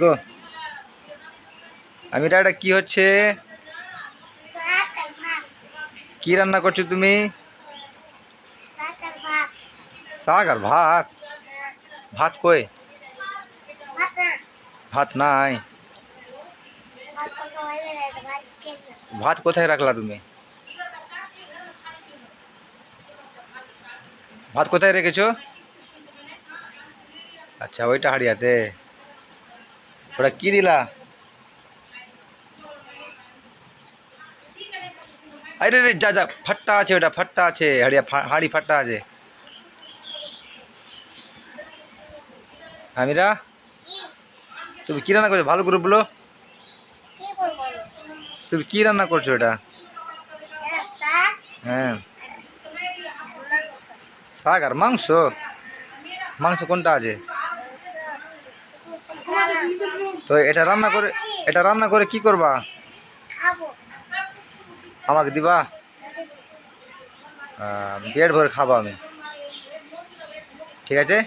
গো আমিরা, এটা কি হচ্ছে? কি রান্না করছো তুমি? শাক আর ভাত? ভাত কই? ভাত নাই। ভাত কোথায় রাখলা তুমি? ভাত কোথায় রেখেছো? আচ্ছা, ওইটা হাড়িয়াতে। ওটা কি দিলা? আরে রে, যা যা, ফাট্টা আছে, ওটা ফাট্টা আছে, হাড়িয়া হাড়ি ফাট্টা আছে। আমিরা, তুমি কি রান্না করছো? ভালো করে বলো। তুমি কি রান্না করছো এটা? হ্যাঁ, শাক আর মাংস? মাংস কোনটা আছে? তো এটা রান্না করে কি করবা? আমাকে দিবা? পেট ভরে খাবো আমি, ঠিক আছে।